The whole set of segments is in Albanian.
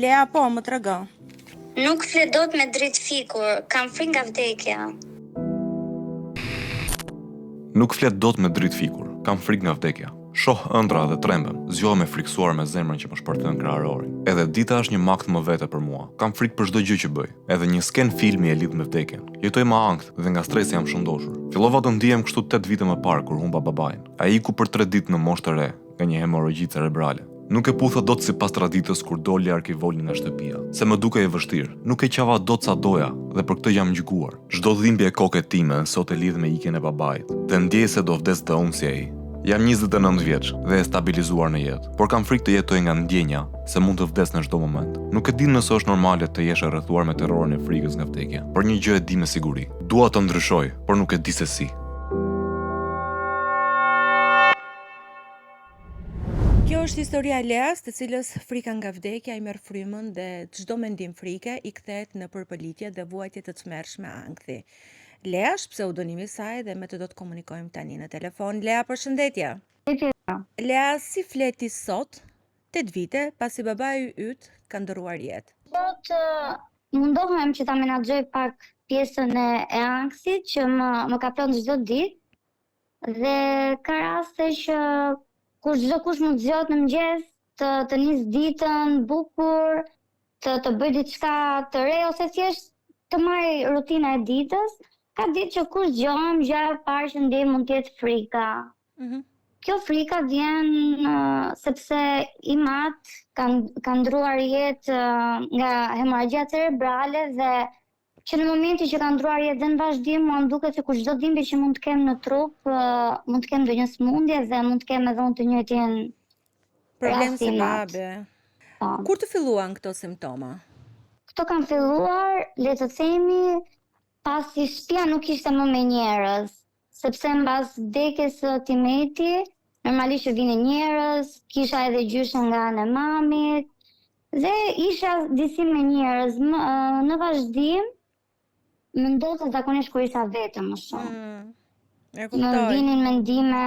Lea, po, më trego. Nuk flet dot me dritë fikur, kam frikë nga vdekja. Nuk flet dot me dritë fikur, kam frikë nga vdekja. Shoh ëndra dhe trembem, zgjohem e friksuar me zemrën që më shpërthyn kraharorin. Edhe dita është një makt më vete për mua. Kam frikë për çdo gjë që bëj. Edhe një sken filmi e lidh me vdekjen. Jetoj me ankth dhe nga stresi jam shumë ndoshur. Fillova të ndihem kështu 8 vite më parë kur humba babain. Ai iku për 3 ditë në moshë të re, nga një hemorragji cerebrale. Nuk e putha dot sipas traditës kur doli arkivoli nga shtëpia, se më dukej e vështirë. Nuk e qava dot sa doja dhe për këtë jam gjykuar. Çdo dhimbje e kokës time sot e lidh me ikjen e babait. Dhe ndjej se do vdes të unë si ai. Jam 29 vjeç dhe e stabilizuar në jetë, por kam frikë të jetoj nga ndjenja se mund të vdes në çdo moment. Nuk e di nëse është normale të jesh e rrethuar me terrorin e frikës nga vdekja, por një gjë e di me siguri. Dua të ndryshoj, por nuk e di se si. Kjo është historia e Leas, të cilës frika nga vdekja i merr frymën dhe çdo mendim frike i kthehet në përpëlitje dhe vuajtje të tmerrshme ankthi. Lea është pseudonimi i saj dhe me të do të komunikojmë tani në telefon. Lea, përshëndetje. Lea, si fleti sot, 8 vite pasi babai yt ka ndëruar jetë? Sot mundohem që ta menaxhoj pak pjesën e ankthit që më kapron çdo ditë dhe ka raste që kur çdo kush mund të zgjohet në mëngjes, të nis ditën bukur, të bëj diçka të re ose thjesht të marr rutina e ditës. Ka ditë që kur zgjohem, gjëja e parë që ndej mund të jetë frika. Kjo frika vjen sepse i mat ka ndruar jetë nga hemorragjia cerebrale dhe që në momentin që ka ndruar jetë dhe në vazhdim, mua më duket se kur çdo dhimbje që mund të kem në trup, mund të kem ndonjë smundje dhe mund të kem edhe unë të njëjtin problem si babe. Kur të filluan këto simptoma? Këto kanë filluar, le të themi, pasi shtëpia nuk ishte më me njerëz, sepse mbas vdekjes së Timeti, normalisht që vinin njerëz, kisha edhe gjyshe nga ana e mamit dhe isha disi me njerëz. Në vazhdim, më ndodhte zakonisht kur isha vetëm më shumë. Më vinin mendime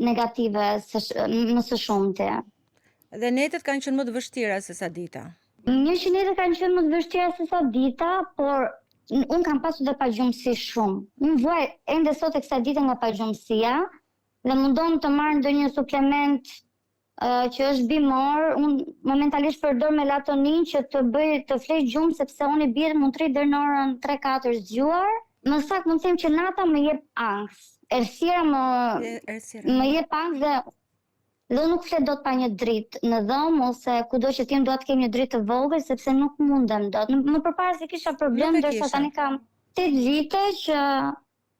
negative më së shumti. Dhe netët kanë qenë më të vështira se sa dita? Një që netët kanë qenë më të vështira se sa dita, por unë kam pasur dhe pagjumësi shumë. Unë vuaj ende sot e kësaj dite nga pagjumësia dhe mundon të marr ndonjë suplement që është bimor. Unë momentalisht përdor melatonin që të flej gjumë sepse unë i birë mund të rri deri në orën 3-4 zgjuar. Më saktë mund të them që nata më jep ankth. Errësira më jep ankth dhe nuk flet dot pa një dritë në dhomë ose kudo që tim dua të kem një dritë të vogël sepse nuk mundem dot. Më përpara se kisha problem ndërsa tani kam 8 vite që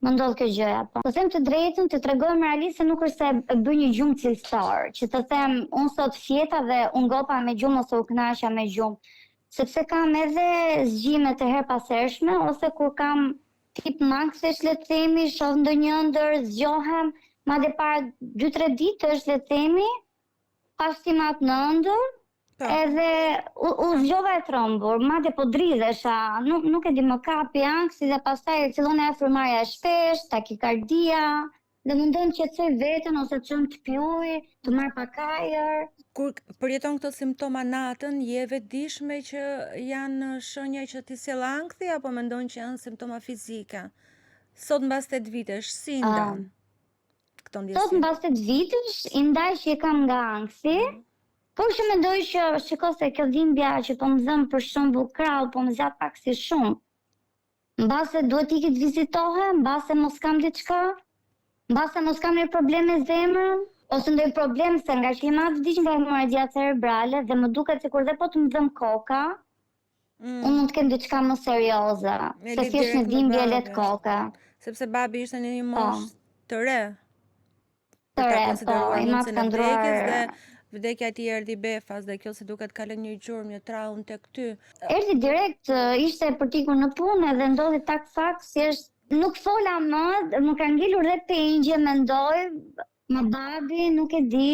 më ndodh kjo gjëja. Po them të drejtën, të tregojmë realisht se nuk është se e bëj një gjumë cilësor, që të them unë sot fjeta dhe unë gopa me gjumë ose u kënaqja me gjumë, sepse kam edhe zgjime të herpasershme ose kur kam tip mankthesh le të themi, shoh ndonjë ëndër, zgjohem, madje para 2-3 ditësh le të themi, pa stimat në ëndër. Edhe u zgjova e trombur, madje po dridhesha, nuk e di më kapi ankthi dhe pastaj fillon e frymarrja e shpesh, takikardia, dhe mundon të qetësoj veten ose të çon të pi ujë, të marr pak ajër. Kur përjeton këto simptoma natën, je vetëdijshme që janë shenja që ti sjell ankthi apo mendon që janë simptoma fizike? Sot mbas 8 vitesh, si ndan këto ndjesim? Sot mbas 8 vitesh, i ndaj që i kam nga ankthi. Por që mendoj që shiko se kjo dhimbja që po më dhëm për shembull krau, po më zgjat pak si shumë. Mbase duhet iki të vizitohem, mbase mos kam diçka, mbase mos kam një problem me zemrën, ose ndonjë problem se nga që jema vdiq nga hemorragjia cerebrale dhe më duket sikur dhe po të më dhëm koka, unë mund të kem diçka më serioze, se thjesht një dhimbje let koka. Sepse babi ishte në një moshë të re. Të re, po, i mat ka ndruar. Vdekja e tij erdhi befas dhe kjo se duket ka lënë një gjurmë, një traumë tek ty. Erdhi direkt, ishte për t'ikur në punë dhe ndodhi tak fakt, thjesht nuk fola më, më ka ngelur dhe pengje, mendoj, më babi, nuk e di.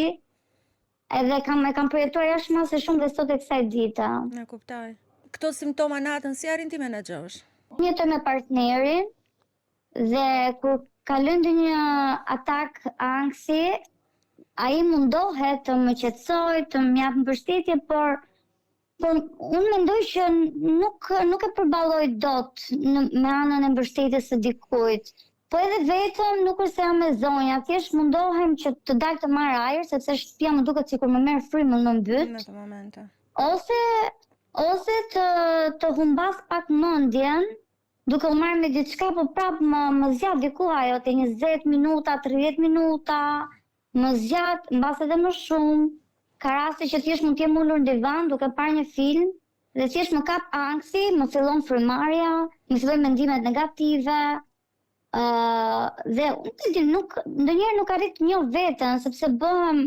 Edhe kam përjetuar jashtë se shumë dhe sot e kësaj dita. E kuptoj. Këto simptoma natën si arrin ti menaxhosh? Unë jetoj me partnerin dhe kur kalon ndonjë atak ankthi, ai mundohet të më qetësoj, të më jap mbështetje, por Por unë mendoj që nuk e përballoj dot me anën e mbështetjes së dikujt. Po edhe vetëm nuk është se jam me zonja, thjesht mundohem që të dal të marr ajër, sepse shtëpia më duket sikur më merr frymën më mbyt. Në të momente. Ose të humbas pak mendjen, duke u marrë me diçka, po prap më zgjat diku ajo te 20 minuta, 30 minuta, më zgjat, mbas edhe më shumë. Ka raste që thjesht mund të jem ulur në divan duke parë një film dhe thjesht më kap anksi, më fillon frymarrja, më fillojnë mendimet negative. Dhe ndonjëherë nuk arrit të njoh veten sepse bëhem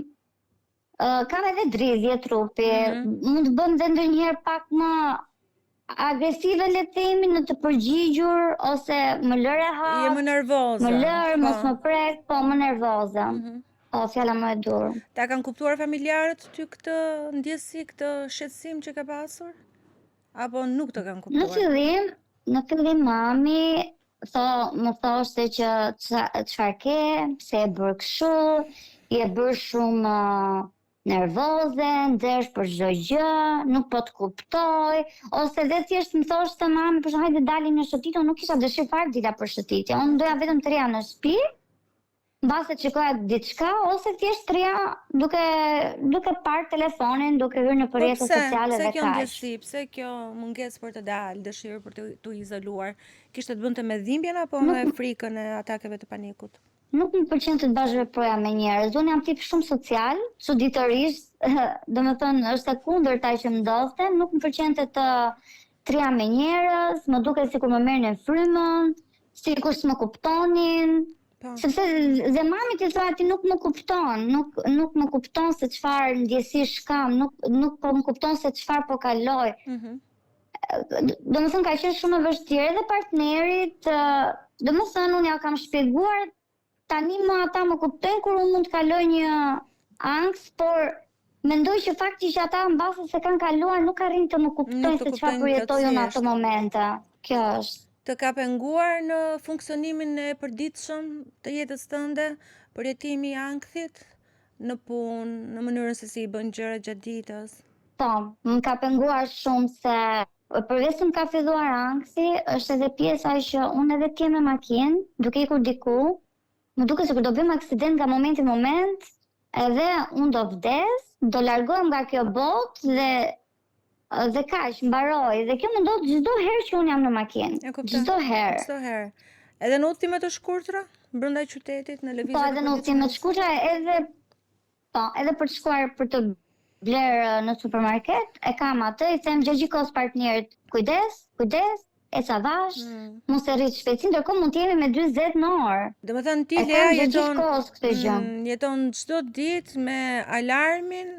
kam edhe dridhje trupi, mund të bëm dhe ndonjëherë pak më agresive le të themi në të përgjigjur ose më lë rehat. Je më nervoze. Më lër, mos më prek, po më nervoze. O, fjala më e dur. Ta kanë kuptuar familjarët ty këtë ndjesi, këtë shqetësim që ka pasur? Apo nuk të kanë kuptuar? Në fillim mami më thoshte që çfarë ke, pse e bërë kështu, je bërë shumë nervoze, ndesh për çdo gjë, nuk po të kuptoj, ose dhe thjesht më thoshte mami, për shembull, hajde dalim në shëtitje, unë nuk kisha dëshirë fare dita për shëtitje, unë doja vetëm të rija në shtëpi. Mbase të shikoja diçka, ose thjesht të rija duke parë telefonin, duke hyrë në rrjetet sociale dhe kaq. Pse kjo mungesë për të dalë, dëshirë për të izoluar, kishte të bënte me dhimbjen apo me frikën e atakeve të panikut? Nuk më pëlqen të bashkëveproja me njerëz. Unë jam tip shumë social, çuditërisht, domethënë është e kundërta që më ndodhte, nuk më pëlqente të trija me njerëz, më duket sikur më merrnin frymën, sikur s'më kuptonin. Sepse dhe mami të thoya ti nuk më kupton, nuk më kupton se çfarë ndjesish kam, nuk po më kupton se çfarë po kaloj. Domethënë ka qenë shumë e vështirë dhe partnerit, domethënë unë ja kam shpjeguar, tani më ata më kuptojnë kur unë mund të kaloj një angst, por mendoj që fakti që ata mbase se kanë kaluar nuk arrin të më kuptojnë se çfarë përjetoj unë ato momente. Kjo është. Të ka penguar në funksionimin e përditshëm të jetës tënde, përjetimi i ankthit në punë, në mënyrën se si i bën gjërat gjatë ditës? Po, më ka penguar shumë se përveç se më ka filluar ankthi, është edhe pjesa që unë edhe të jem me makinë, duke ikur diku, më duket sikur do bëjmë aksident nga momenti në moment, edhe unë do vdes, do largohem nga kjo botë dhe kaq, mbaroj. Dhe kjo më ndodh çdo herë që unë jam në makinë. Çdo herë. Edhe në udhëtime të shkurtra brenda qytetit, në lëvizje? Po, edhe në udhëtime të shkurtra, edhe për të shkuar për të bler në supermarket, e kam atë, i them gjatë gjithë kohës partnerit, kujdes, e sa vash, mos e rrit shpejtësinë, ndërkohë mund të jemi me 40 në orë. Domethënë ti Lea jeton çdo ditë me alarmin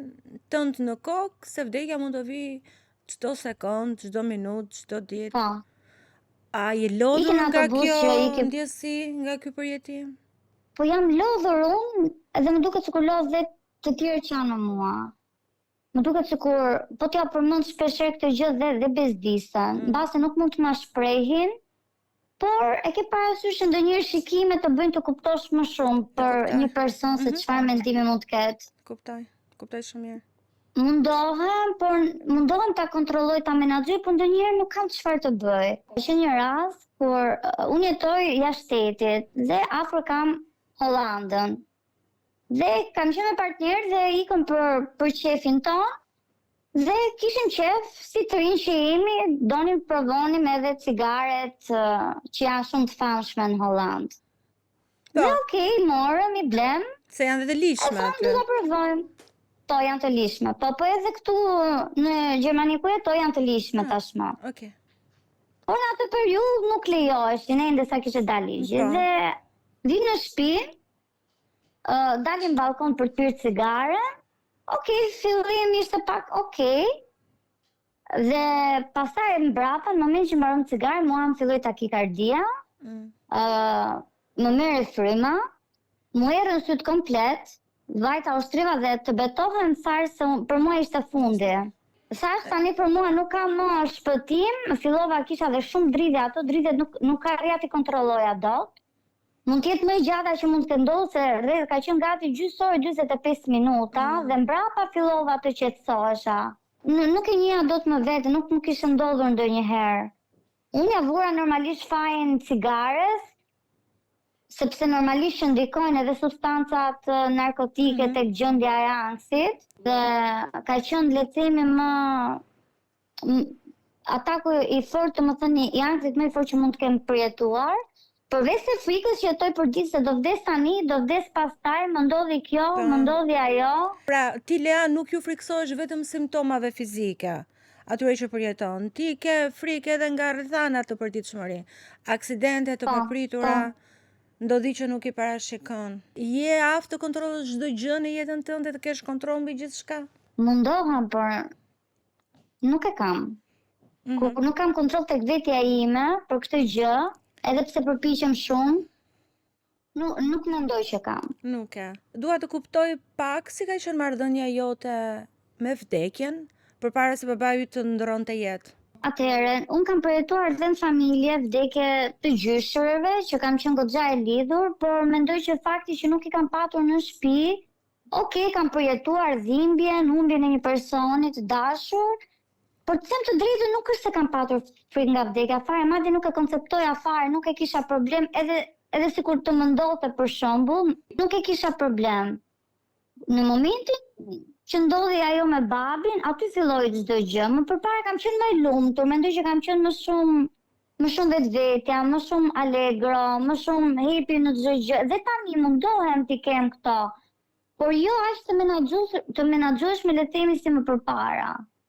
tënd në kokë, se vdekja mund të vijë çdo sekond, çdo minutë, çdo ditë. Po. A je lodhur nga kjo ndjesi, nga ky përjetim? Po jam lodhur unë, edhe më duket sikur lodh dhe të tjerë që janë me mua. Më duket sikur po t'ja përmend shpeshherë këtë gjë dhe bezdisen, mbase nuk mund të ma shprehin, por e ke parasysh që ndonjëherë shikimet të bëjnë të kuptosh më shumë për një person se çfarë mendimi mund të ketë. Kuptoj shumë mirë. Mundohem ta kontrolloj, ta menaxhoj, por ndonjëherë nuk kam çfarë të bëj. Është një rast kur unë jetoj jashtë shtetit dhe afër kam Hollandën. Dhe kam qenë me partner dhe ikëm për qefin ton dhe kishim qef, si të rinj që jemi, donim provonim edhe cigaret që janë shumë të famshme në Hollandë. Dhe okej, morëm, i blem. Se janë dhe të lishme aty. Do ta provojmë. Po janë të lishme. Po edhe këtu në Gjermani ku jetoj janë të lishme tashmë. Okej. Por në atë periudhë nuk lejoheshin, ndërsa kishte dalë ligji. Dhe vi në shtëpi, dalim në balkon për të pirë cigare. Okej, fillimi ishte pak okej. Dhe pastaj mbrapa, në moment që mbaron cigare, mua më filloi takikardia. Më merri fryma, më erën syt komplet, vajta ushtriva dhe të betohem fare se për mua ishte fundi. Thash tani për mua nuk ka më shpëtim, fillova kisha dhe shumë dridhje, ato dridhjet nuk arrija të kontrolloja dot. Mund të jetë më gjata që mund të ndodhë se rreth ka qenë gati gjysmë orë 45 minuta dhe mbrapa fillova të qetësohesha. nuk e njeh dot më vete, nuk më kishte ndodhur ndonjëherë. Unë ja vura normalisht fajin cigares, sepse normalisht që ndikojnë edhe substancat narkotike tek gjendja e ankthit, dhe ka qenë lehtësimi ataku i fortë, më thënë, i ankthit më i fortë që mund të kem përjetuar. Përveç se frikës që jetoj për ditë se do vdes tani, do vdes pastaj, më ndodhi kjo, më ndodhi ajo. Pra, ti Lea nuk ju friksohesh vetëm simptomave fizike, atyre që përjeton. Ti ke frikë edhe nga rrethanat të përditshmëri, aksidente të papritura, ndodhi që nuk i parashikon. Je aftë të kontrollosh çdo gjë në jetën tënde, të kesh kontroll mbi gjithçka? Mundohem, por nuk e kam. Nuk kam kontroll tek vetja ime për këtë gjë, edhe pse përpiqem shumë, nuk mendoj që kam. Nuk e. Dua të kuptoj pak si ka qenë marrëdhënia jote me vdekjen, përpara se babaju të ndronte jetë. Atëherë, unë kam përjetuar dhe në familje vdekje të gjyshërëve, që kam qenë goxha e lidhur, por mendoj që fakti që nuk i kam patur në shtëpi, kam përjetuar dhimbjen, humbjen e një personi të dashur, por të them të drejtën nuk është se kam patur frikë nga vdekja fare, madje nuk e konceptoja fare, nuk e kisha problem, edhe sikur të më ndodhte për shembull, nuk e kisha problem. Në momentin që ndodhi ajo me babin, aty filloi çdo gjë. Më përpara kam qenë më e lumtur, mendoj që kam qenë më shumë vetvetja, më shumë allegro, më shumë happy në çdo gjë. Dhe tani mundohem t'i kem këto, por jo aq të menaxhosh me le të themi si më përpara.